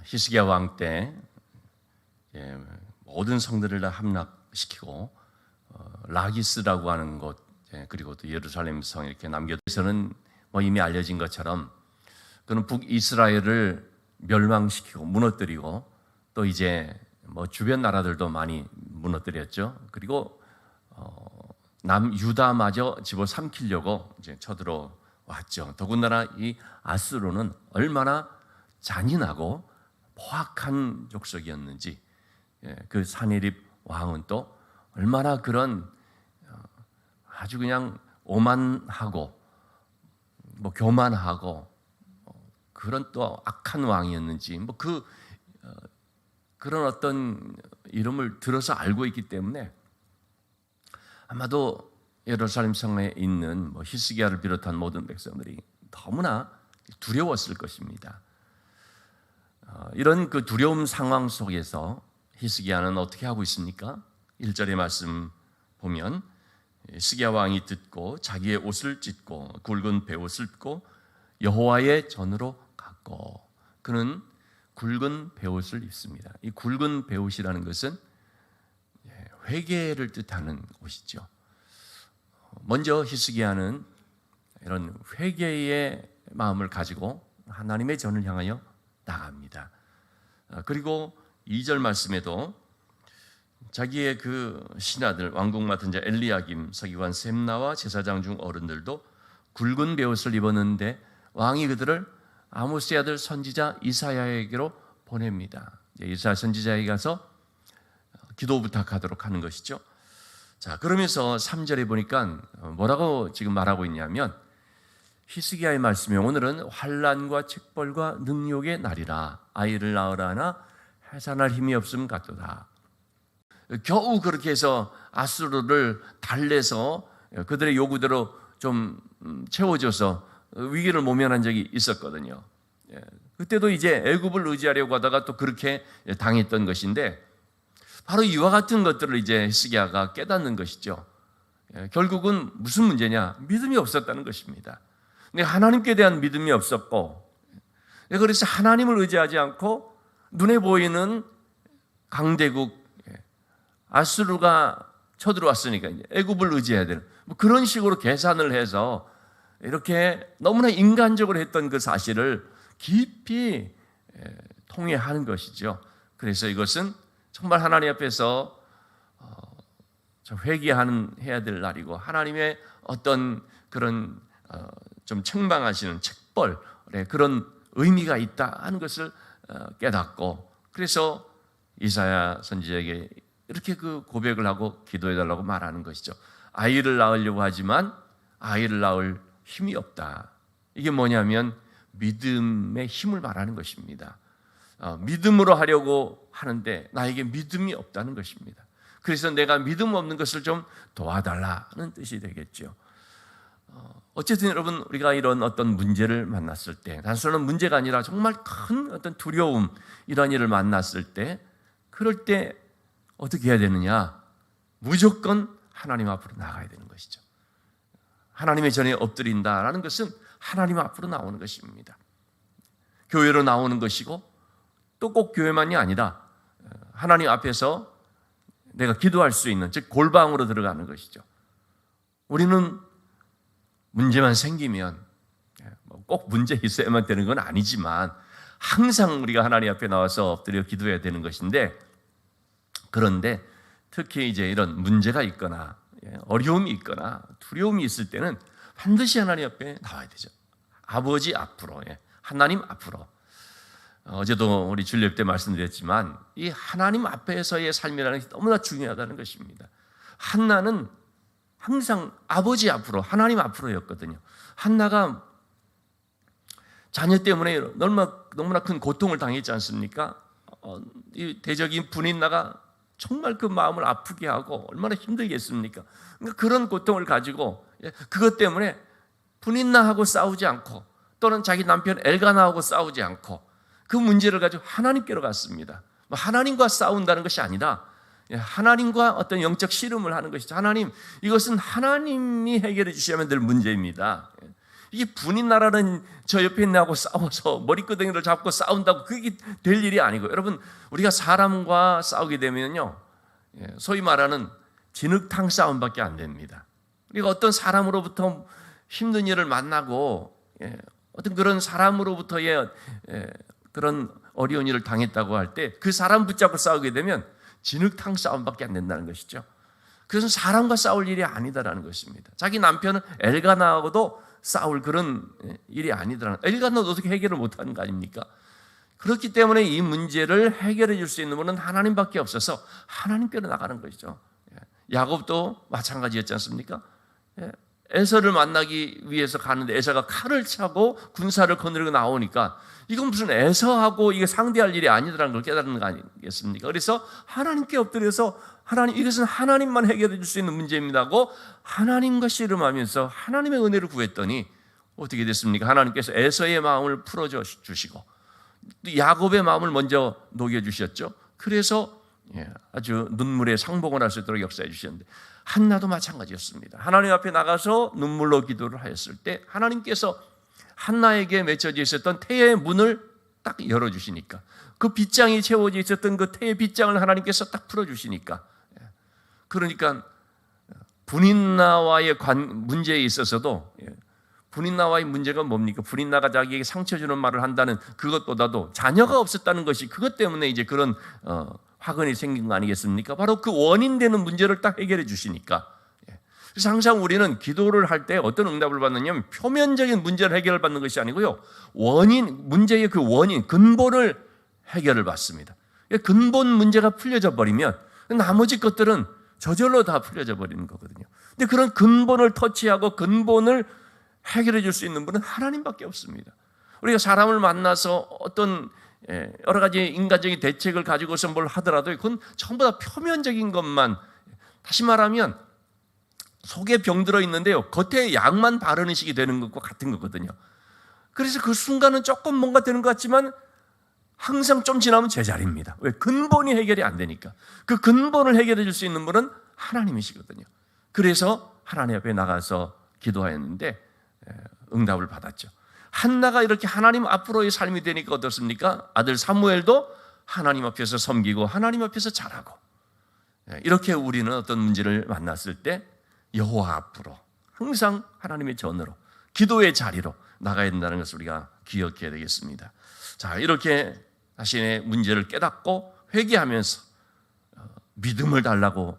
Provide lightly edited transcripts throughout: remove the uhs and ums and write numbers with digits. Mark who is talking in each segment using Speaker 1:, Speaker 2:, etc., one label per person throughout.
Speaker 1: 히스기야 왕 때 모든 성들을 다 함락시키고 라기스라고 하는 곳, 그리고 또 예루살렘 성 이렇게 남겨서는 이미 알려진 것처럼 그는 북이스라엘을 멸망시키고 무너뜨리고 또 이제 주변 나라들도 많이 무너뜨렸죠. 그리고 남유다마저 집어삼키려고 이제 쳐들어왔죠. 더군다나 이 아수르는 얼마나 잔인하고 포악한 족속이었는지, 그 사내립 왕은 또 얼마나 그런 아주 그냥 오만하고 교만하고 그런 또 악한 왕이었는지 그런 어떤 이름을 들어서 알고 있기 때문에 아마도 예루살렘 성에 있는 히스기야를 비롯한 모든 백성들이 너무나 두려웠을 것입니다. 이런 그 두려움 상황 속에서 히스기야는 어떻게 하고 있습니까? 1절의 말씀 보면 히스기야 왕이 듣고 자기의 옷을 찢고 굵은 베옷을 입고 여호와의 전으로 갔고, 그는 굵은 베옷을 입습니다. 이 굵은 베옷이라는 것은 회개를 뜻하는 옷이죠. 먼저 히스기야는 이런 회개의 마음을 가지고 하나님의 전을 향하여 나갑니다. 그리고 2절 말씀에도 자기의 그 신하들, 왕궁 맡은 자 엘리야김, 서기관 셈나와 제사장 중 어른들도 굵은 베옷을 입었는데 왕이 그들을 아모스의 아들 선지자 이사야에게로 보냅니다. 이사야 선지자에게 가서 기도 부탁하도록 하는 것이죠. 자, 그러면서 3절에 보니까 뭐라고 지금 말하고 있냐면, 히스기야의 말씀이 오늘은 환난과 책벌과 능욕의 날이라 아이를 낳으라 하나 해산할 힘이 없음 같도다. 겨우 그렇게 해서 아수르를 달래서 그들의 요구대로 좀 채워줘서 위기를 모면한 적이 있었거든요. 그때도 이제 애굽을 의지하려고 하다가 또 그렇게 당했던 것인데, 바로 이와 같은 것들을 이제 히스기야가 깨닫는 것이죠. 결국은 무슨 문제냐? 믿음이 없었다는 것입니다. 근데 하나님께 대한 믿음이 없었고, 그래서 하나님을 의지하지 않고 눈에 보이는 강대국 아수르가 쳐들어왔으니까 이제 애굽을 의지해야 되는 그런 식으로 계산을 해서 이렇게 너무나 인간적으로 했던 그 사실을 깊이 통회하는 것이죠. 그래서 이것은 정말 하나님 앞에서 회개해야 될 날이고, 하나님의 어떤 그런 좀 책망하시는 책벌의 그런 의미가 있다 하는 것을 깨닫고, 그래서 이사야 선지자에게 이렇게 그 고백을 하고 기도해달라고 말하는 것이죠. 아이를 낳으려고 하지만 아이를 낳을 힘이 없다. 이게 뭐냐면 믿음의 힘을 말하는 것입니다. 믿음으로 하려고 하는데 나에게 믿음이 없다는 것입니다. 그래서 내가 믿음 없는 것을 좀 도와달라는 뜻이 되겠죠. 어쨌든 여러분, 우리가 이런 어떤 문제를 만났을 때, 단순한 문제가 아니라 정말 큰 어떤 두려움, 이런 일을 만났을 때, 그럴 때 어떻게 해야 되느냐? 무조건 하나님 앞으로 나가야 되는 것이죠. 하나님의 전에 엎드린다라는 것은 하나님 앞으로 나오는 것입니다. 교회로 나오는 것이고, 또 꼭 교회만이 아니라 하나님 앞에서 내가 기도할 수 있는, 즉 골방으로 들어가는 것이죠. 우리는 문제만 생기면, 꼭 문제 있어야만 되는 건 아니지만 항상 우리가 하나님 앞에 나와서 엎드려 기도해야 되는 것인데, 그런데 특히 이제 이런 문제가 있거나 어려움이 있거나 두려움이 있을 때는 반드시 하나님 앞에 나와야 되죠. 아버지 앞으로, 하나님 앞으로. 어제도 우리 주일 때 말씀드렸지만 이 하나님 앞에서의 삶이라는 게 너무나 중요하다는 것입니다. 한나는 항상 아버지 앞으로, 하나님 앞으로였거든요. 한나가 자녀 때문에 너무나 큰 고통을 당했지 않습니까? 이 대적인 분인나가 정말 그 마음을 아프게 하고 얼마나 힘들겠습니까? 그러니까 그런 고통을 가지고 그것 때문에 분인나하고 싸우지 않고, 또는 자기 남편 엘가나하고 싸우지 않고 그 문제를 가지고 하나님께로 갔습니다. 하나님과 싸운다는 것이 아니라 하나님과 어떤 영적 씨름을 하는 것이죠. 하나님, 이것은 하나님이 해결해 주셔야만 될 문제입니다. 이게 분인 나라는 저 옆에 있는 하고 싸워서 머리끄댕이를 잡고 싸운다고 그게 될 일이 아니고, 여러분 우리가 사람과 싸우게 되면요, 소위 말하는 진흙탕 싸움밖에 안 됩니다. 우리가 어떤 사람으로부터 힘든 일을 만나고 어떤 그런 사람으로부터의 그런 어려운 일을 당했다고 할 때 그 사람 붙잡고 싸우게 되면 진흙탕 싸움밖에 안 된다는 것이죠. 그것은 사람과 싸울 일이 아니다라는 것입니다. 자기 남편은 엘가나하고도 싸울 그런 일이 아니더라는, 엘가나도 어떻게 해결을 못하는 거 아닙니까? 그렇기 때문에 이 문제를 해결해 줄 수 있는 분은 하나님밖에 없어서 하나님께로 나가는 것이죠. 야곱도 마찬가지였지 않습니까? 에서를 만나기 위해서 가는데 에서가 칼을 차고 군사를 거느리고 나오니까 이건 무슨 에서하고 이게 상대할 일이 아니더라는 걸 깨달은 거 아니겠습니까? 그래서 하나님께 엎드려서 하나님, 이것은 하나님만 해결해 줄 수 있는 문제입니다 하고 하나님과 씨름하면서 하나님의 은혜를 구했더니 어떻게 됐습니까? 하나님께서 에서의 마음을 풀어주시고 야곱의 마음을 먼저 녹여주셨죠. 그래서 아주 눈물의 상봉을 할 수 있도록 역사해 주셨는데, 한나도 마찬가지였습니다. 하나님 앞에 나가서 눈물로 기도를 하였을 때 하나님께서 한나에게 맺혀져 있었던 태의 문을 딱 열어주시니까, 그 빗장이 채워져 있었던 그 태의 빗장을 하나님께서 딱 풀어주시니까, 그러니까 분인나와의 문제에 있어서도, 분인나와의 문제가 뭡니까? 분인나가 자기에게 상처 주는 말을 한다는 그것보다도 자녀가 없었다는 것이, 그것 때문에 이제 그런 화근이 생긴 거 아니겠습니까? 바로 그 원인되는 문제를 딱 해결해 주시니까. 그래서 항상 우리는 기도를 할 때 어떤 응답을 받느냐면 표면적인 문제를 해결받는 것이 아니고요, 문제의 그 원인, 근본을 해결을 받습니다. 근본 문제가 풀려져 버리면 나머지 것들은 저절로 다 풀려져 버리는 거거든요. 근데 그런 근본을 터치하고 근본을 해결해 줄 수 있는 분은 하나님밖에 없습니다. 우리가 사람을 만나서 어떤 여러 가지 인간적인 대책을 가지고서 뭘 하더라도 그건 전부 다 표면적인 것만, 다시 말하면 속에 병 들어 있는데요, 겉에 약만 바르는 식이 되는 것과 같은 거거든요. 그래서 그 순간은 조금 뭔가 되는 것 같지만 항상 좀 지나면 제자리입니다. 왜? 근본이 해결이 안 되니까. 그 근본을 해결해 줄 수 있는 분은 하나님이시거든요. 그래서 하나님 앞에 나가서 기도하였는데 응답을 받았죠. 한나가 이렇게 하나님 앞으로의 삶이 되니까 어떻습니까? 아들 사무엘도 하나님 앞에서 섬기고 하나님 앞에서 잘하고, 이렇게 우리는 어떤 문제를 만났을 때 여호와 앞으로 항상 하나님의 전으로, 기도의 자리로 나가야 된다는 것을 우리가 기억해야 되겠습니다. 자, 이렇게 자신의 문제를 깨닫고 회개하면서 믿음을 달라고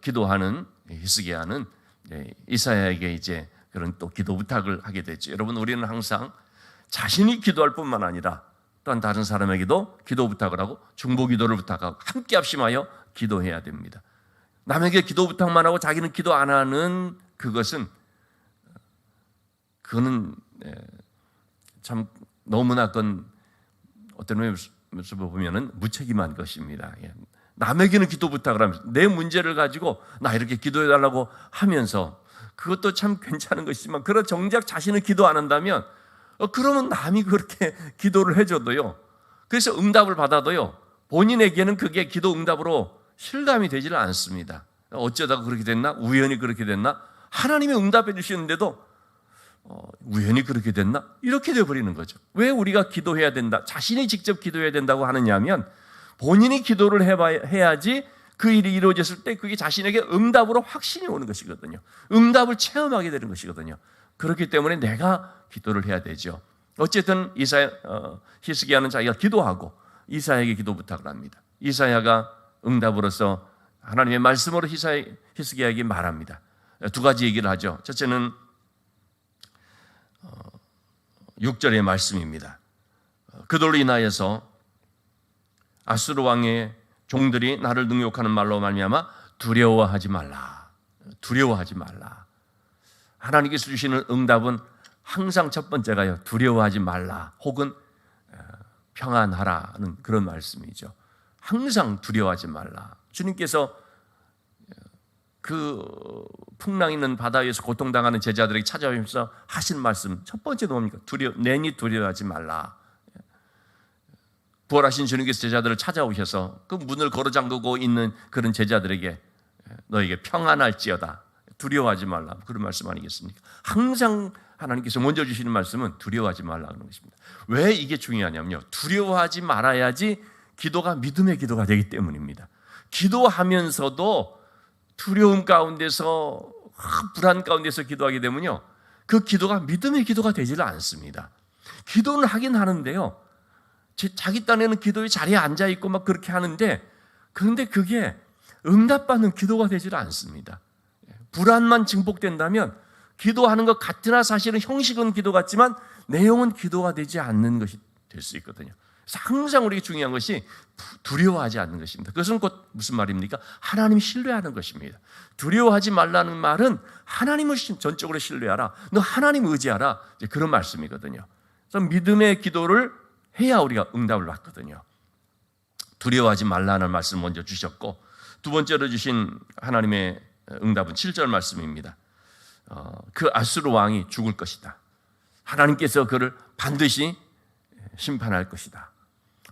Speaker 1: 기도하는 히스기야는 이사야에게 이제 그런 또 기도 부탁을 하게 됐죠. 여러분, 우리는 항상 자신이 기도할 뿐만 아니라 또한 다른 사람에게도 기도 부탁을 하고 중보 기도를 부탁하고 함께 합심하여 기도해야 됩니다. 남에게 기도 부탁만 하고 자기는 기도 안 하는 그거는 참 너무나 그건 어떤 면에서 보면은 무책임한 것입니다. 남에게는 기도 부탁을 하면서 내 문제를 가지고 나 이렇게 기도해달라고 하면서, 그것도 참 괜찮은 것이지만 그런 정작 자신은 기도 안 한다면 그러면 남이 그렇게 기도를 해줘도요, 그래서 응답을 받아도요, 본인에게는 그게 기도 응답으로 실감이 되지를 않습니다. 어쩌다가 그렇게 됐나? 우연히 그렇게 됐나? 하나님이 응답해 주시는데도 우연히 그렇게 됐나? 이렇게 되어버리는 거죠. 왜 우리가 기도해야 된다, 자신이 직접 기도해야 된다고 하느냐면 본인이 기도를 해야지 그 일이 이루어졌을 때 그게 자신에게 응답으로 확신이 오는 것이거든요. 응답을 체험하게 되는 것이거든요. 그렇기 때문에 내가 기도를 해야 되죠. 어쨌든 히스기야는 자기가 기도하고 이사야에게 기도 부탁을 합니다. 이사야가 응답으로서 하나님의 말씀으로 히스기야에게 말합니다. 두 가지 얘기를 하죠. 첫째는 6절의 말씀입니다. 그들로 인하여서 아수르 왕의 종들이 나를 능욕하는 말로 말미암아 두려워하지 말라. 두려워하지 말라. 하나님께서 주시는 응답은 항상 첫 번째가요, 두려워하지 말라 혹은 평안하라는 그런 말씀이죠. 항상 두려워하지 말라. 주님께서 그 풍랑 있는 바다 위에서 고통당하는 제자들에게 찾아오면서 하신 말씀 첫 번째는 뭡니까? 내니 두려워하지 말라. 부활하신 주님께서 제자들을 찾아오셔서 그 문을 걸어 잠그고 있는 그런 제자들에게 너에게 평안할지어다, 두려워하지 말라, 그런 말씀 아니겠습니까? 항상 하나님께서 먼저 주시는 말씀은 두려워하지 말라는 것입니다. 왜 이게 중요하냐면요, 두려워하지 말아야지 기도가 믿음의 기도가 되기 때문입니다. 기도하면서도 두려움 가운데서 불안 가운데서 기도하게 되면요, 그 기도가 믿음의 기도가 되지를 않습니다. 기도는 하긴 하는데요, 자기 딴에는 기도의 자리에 앉아 있고 막 그렇게 하는데, 그런데 그게 응답받는 기도가 되지를 않습니다. 불안만 증폭된다면 기도하는 것 같으나 사실은 형식은 기도 같지만 내용은 기도가 되지 않는 것이 될 수 있거든요. 그래서 항상 우리에게 중요한 것이 두려워하지 않는 것입니다. 그것은 곧 무슨 말입니까? 하나님 신뢰하는 것입니다. 두려워하지 말라는 말은 하나님을 전적으로 신뢰하라, 너 하나님 의지하라, 이제 그런 말씀이거든요. 그래서 믿음의 기도를 해야 우리가 응답을 받거든요. 두려워하지 말라는 말씀을 먼저 주셨고, 두 번째로 주신 하나님의 응답은 7절 말씀입니다. 그 아수르 왕이 죽을 것이다. 하나님께서 그를 반드시 심판할 것이다.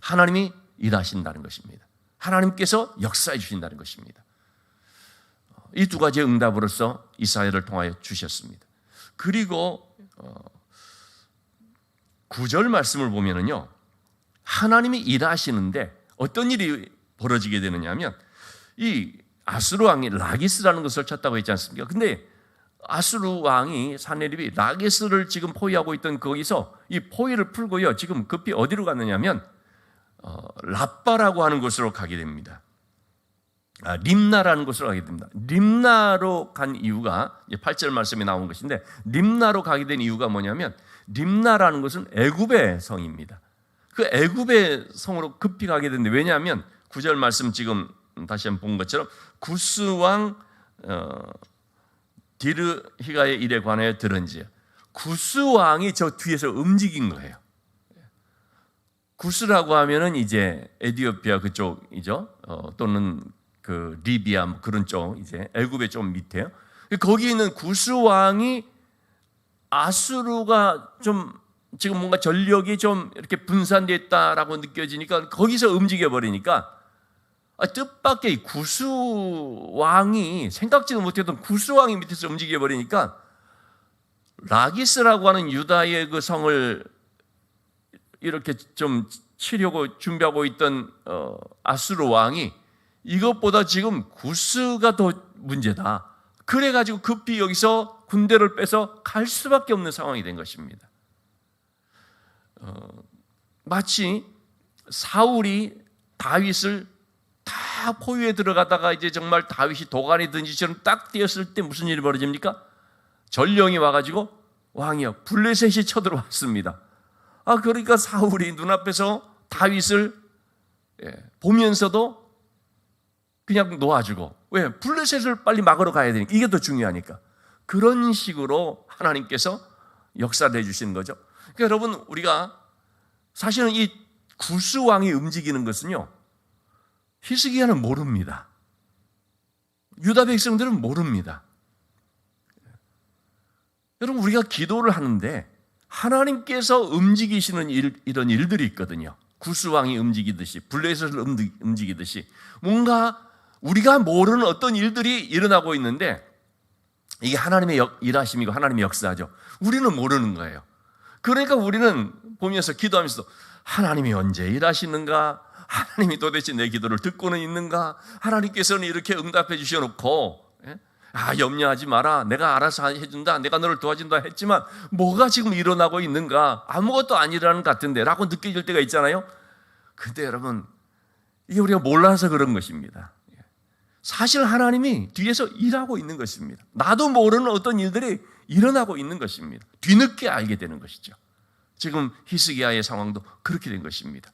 Speaker 1: 하나님이 일하신다는 것입니다. 하나님께서 역사해 주신다는 것입니다. 이 두 가지의 응답으로서 이사야를 통하여 주셨습니다. 그리고 9절 말씀을 보면은요, 하나님이 일하시는데 어떤 일이 벌어지게 되느냐 하면, 이 아수르 왕이 라기스라는 것을 쳤다고 했지 않습니까? 근데 아수르 왕이 사네립이 라기스를 지금 포위하고 있던 거기서 이 포위를 풀고요, 지금 급히 어디로 갔느냐면 라빠라고 하는 곳으로 가게 됩니다. 림나라는 곳으로 가게 됩니다. 림나로 간 이유가 8절 말씀에 나온 것인데, 림나로 가게 된 이유가 뭐냐면, 림나라는 것은 애굽의 성입니다. 그 애굽의 성으로 급히 가게 됐는데, 왜냐하면 9절 말씀 지금 다시 한번 본 것처럼 구스 왕 디르히가의 일에 관하여 들은지, 구스 왕이 저 뒤에서 움직인 거예요. 구스라고 하면은 이제 에티오피아 그쪽이죠. 또는 그 리비아 뭐 그런 쪽, 이제 애굽의 좀 밑에요. 거기 있는 구스 왕이 아수르가 좀 지금 뭔가 전력이 좀 이렇게 분산됐다라고 느껴지니까 거기서 움직여 버리니까, 뜻밖의 구스 왕이, 생각지도 못했던 구스 왕이 밑에서 움직여 버리니까 라기스라고 하는 유다의 그 성을 이렇게 좀 치려고 준비하고 있던 아수르 왕이 이것보다 지금 구스가 더 문제다, 그래가지고 급히 여기서 군대를 빼서 갈 수밖에 없는 상황이 된 것입니다. 마치 사울이 다윗을 다 포위에 들어가다가 이제 정말 다윗이 도가니 든지처럼 딱 뛰었을 때 무슨 일이 벌어집니까? 전령이 와가지고 왕이여 블레셋이 쳐들어왔습니다. 그러니까 사울이 눈앞에서 다윗을 보면서도 그냥 놓아주고, 왜? 블레셋을 빨리 막으러 가야 되니까, 이게 더 중요하니까. 그런 식으로 하나님께서 역사를 해주시는 거죠. 그러니까 여러분, 우리가 사실은 이 구스 왕이 움직이는 것은요, 히스기야는 모릅니다. 유다 백성들은 모릅니다. 여러분, 우리가 기도를 하는데 하나님께서 움직이시는 이런 일들이 있거든요. 구스 왕이 움직이듯이, 블레셋을 움직이듯이 뭔가 우리가 모르는 어떤 일들이 일어나고 있는데, 이게 하나님의 일하심이고 하나님의 역사죠. 우리는 모르는 거예요. 그러니까 우리는 보면서 기도하면서도 하나님이 언제 일하시는가? 하나님이 도대체 내 기도를 듣고는 있는가? 하나님께서는 이렇게 응답해 주셔놓고 염려하지 마라, 내가 알아서 해준다, 내가 너를 도와준다 했지만 뭐가 지금 일어나고 있는가? 아무것도 안 일어나는 것 같은데 라고 느껴질 때가 있잖아요. 근데 여러분, 이게 우리가 몰라서 그런 것입니다. 사실 하나님이 뒤에서 일하고 있는 것입니다. 나도 모르는 어떤 일들이 일어나고 있는 것입니다. 뒤늦게 알게 되는 것이죠. 지금 히스기야의 상황도 그렇게 된 것입니다.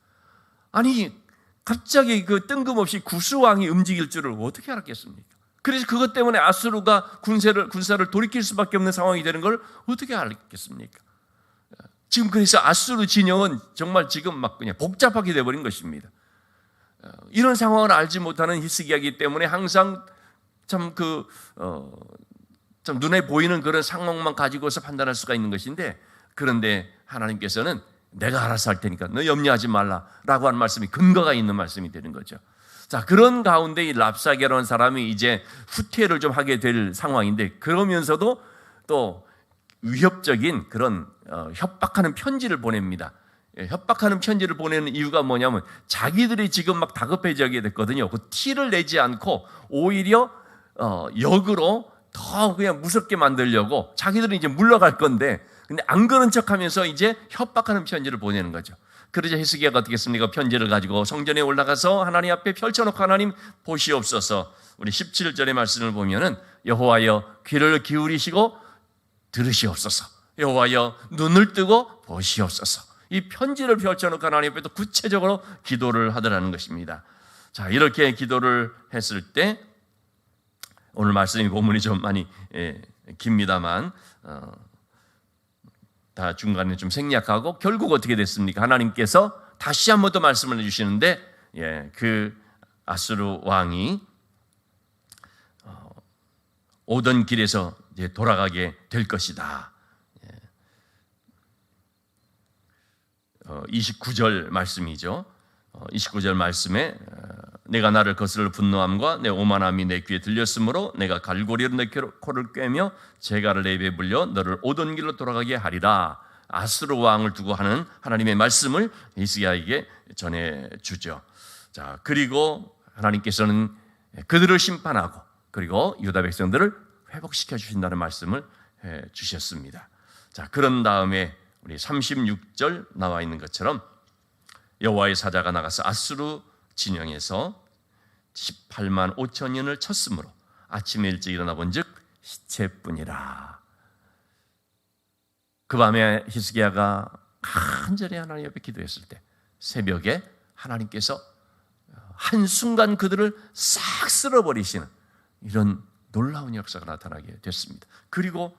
Speaker 1: 아니, 갑자기 그 뜬금없이 구스 왕이 움직일 줄을 어떻게 알았겠습니까? 그래서 그것 때문에 아수르가 군사를 돌이킬 수밖에 없는 상황이 되는 걸 어떻게 알겠습니까? 지금 그래서 아수르 진영은 정말 지금 막 그냥 복잡하게 되어버린 것입니다. 이런 상황을 알지 못하는 히스기야이기 때문에 항상 참 눈에 보이는 그런 상황만 가지고서 판단할 수가 있는 것인데, 그런데 하나님께서는 내가 알아서 할 테니까 너 염려하지 말라라고 하는 말씀이 근거가 있는 말씀이 되는 거죠. 자, 그런 가운데 이 랍사게라는 사람이 이제 후퇴를 좀 하게 될 상황인데, 그러면서도 또 위협적인 그런 협박하는 편지를 보냅니다. 협박하는 편지를 보내는 이유가 뭐냐면 자기들이 지금 막 다급해지게 됐거든요. 그 티를 내지 않고 오히려 역으로 더 그냥 무섭게 만들려고 자기들은 이제 물러갈 건데, 근데 안 그런 척하면서 이제 협박하는 편지를 보내는 거죠. 그러자 히스기야가 어떻게 했습니까? 편지를 가지고 성전에 올라가서 하나님 앞에 펼쳐놓고 하나님 보시옵소서. 우리 17절의 말씀을 보면은 여호와여 귀를 기울이시고 들으시옵소서. 여호와여 눈을 뜨고 보시옵소서. 이 편지를 펼쳐놓고 하나님 앞에 또 구체적으로 기도를 하더라는 것입니다. 자, 이렇게 기도를 했을 때 오늘 말씀이 본문이 좀 많이 깁니다만 다 중간에 좀 생략하고 결국 어떻게 됐습니까? 하나님께서 다시 한 번 더 말씀을 해주시는데 그 아수르 왕이 오던 길에서 이제 돌아가게 될 것이다. 29절 말씀이죠. 29절 말씀에 내가 나를 거스를 분노함과 내 오만함이 내 귀에 들렸으므로 내가 갈고리로 내 코를 꿰며 재갈을 내 입에 불려 너를 오던 길로 돌아가게 하리라. 아수르 왕을 두고 하는 하나님의 말씀을 히스기야에게 전해주죠. 자, 그리고 하나님께서는 그들을 심판하고 그리고 유다 백성들을 회복시켜 주신다는 말씀을 해 주셨습니다. 자, 그런 다음에 우리 36절 나와 있는 것처럼 여호와의 사자가 나가서 아수르 진영에서 18만 5천 년을 쳤으므로 아침에 일찍 일어나 본즉 시체뿐이라. 그 밤에 히스기야가 간절히 하나님 옆에 기도했을 때 새벽에 하나님께서 한순간 그들을 싹 쓸어버리시는 이런 놀라운 역사가 나타나게 됐습니다. 그리고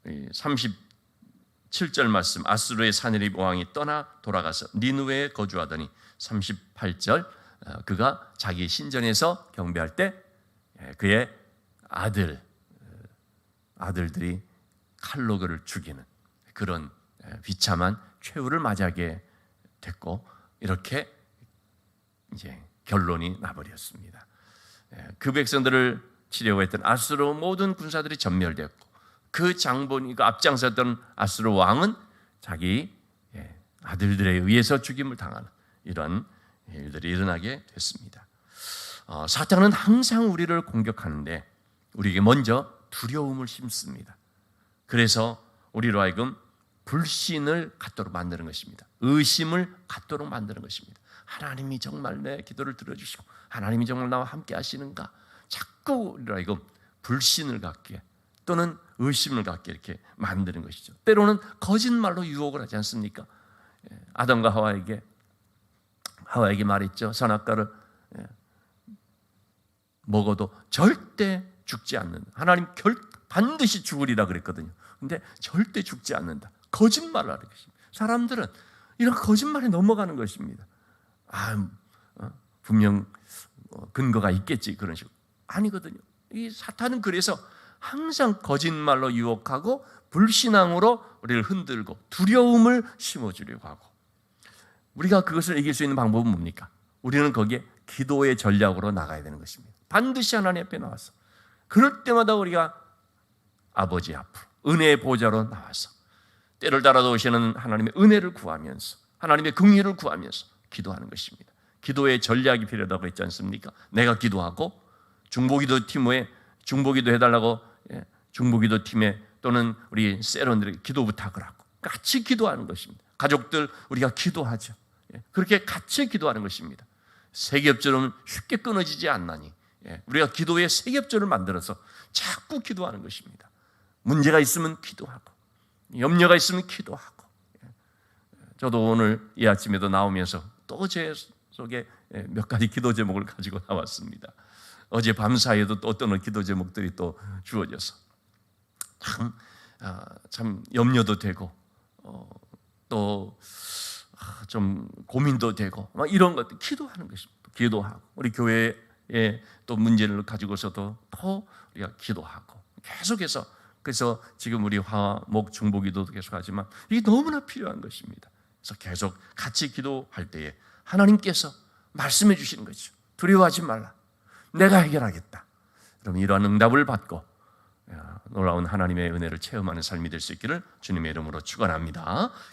Speaker 1: 37절 말씀, 아수르의 사내립 왕이 떠나 돌아가서 니느웨에 거주하더니 38절 그가 자기 신전에서 경배할 때 그의 아들들이 칼로 그를 죽이는 그런 비참한 최후를 맞이하게 됐고, 이렇게 이제 결론이 나버렸습니다. 그 백성들을 치려고 했던 아수르 모든 군사들이 전멸되었고, 그 장본이 그 앞장섰던 아수르 왕은 자기 아들들에 의해서 죽임을 당하는 이런 일들이 일어나게 됐습니다. 사탄은 항상 우리를 공격하는데 우리에게 먼저 두려움을 심습니다. 그래서 우리로 하여금 불신을 갖도록 만드는 것입니다. 의심을 갖도록 만드는 것입니다. 하나님이 정말 내 기도를 들어주시고 하나님이 정말 나와 함께 하시는가? 자꾸 우리로 하여금 불신을 갖게 또는 의심을 갖게 이렇게 만드는 것이죠. 때로는 거짓말로 유혹을 하지 않습니까? 아담과 하와에게 말했죠. 선악과를 먹어도 절대 죽지 않는다. 하나님 반드시 죽으리라 그랬거든요. 근데 절대 죽지 않는다. 거짓말을 하는 것입니다. 사람들은 이런 거짓말에 넘어가는 것입니다. 분명 근거가 있겠지 그런 식으로. 아니거든요. 이 사탄은 그래서 항상 거짓말로 유혹하고 불신앙으로 우리를 흔들고 두려움을 심어주려고 하고, 우리가 그것을 이길 수 있는 방법은 뭡니까? 우리는 거기에 기도의 전략으로 나가야 되는 것입니다. 반드시 하나님 앞에 나와서 그럴 때마다 우리가 아버지 앞으로 은혜의 보좌로 나와서 때를 따라 오시는 하나님의 은혜를 구하면서 하나님의 긍휼을 구하면서 기도하는 것입니다. 기도의 전략이 필요하다고 했지 않습니까? 내가 기도하고 중보기도 팀에 중보기도 해달라고 중보기도 팀에 또는 우리 세론들에게 기도 부탁을 하고 같이 기도하는 것입니다. 가족들 우리가 기도하죠. 그렇게 같이 기도하는 것입니다. 세겹절은 쉽게 끊어지지 않나니 우리가 기도의 세겹절을 만들어서 자꾸 기도하는 것입니다. 문제가 있으면 기도하고 염려가 있으면 기도하고. 저도 오늘 이 아침에도 나오면서 또 제 속에 몇 가지 기도 제목을 가지고 나왔습니다. 어제 밤 사이에도 또 어떤 기도 제목들이 또 주어져서 참 염려도 되고 또 좀 고민도 되고 막 이런 것들 기도하는 것입니다. 기도하고 우리 교회에 또 문제를 가지고서도 더 우리가 기도하고 계속해서, 그래서 지금 우리 화목 중보기도도 계속하지만 이게 너무나 필요한 것입니다. 그래서 계속 같이 기도할 때에 하나님께서 말씀해 주시는 거죠. 두려워하지 말라. 내가 해결하겠다. 그럼 이러한 응답을 받고 놀라운 하나님의 은혜를 체험하는 삶이 될 수 있기를 주님의 이름으로 축원합니다.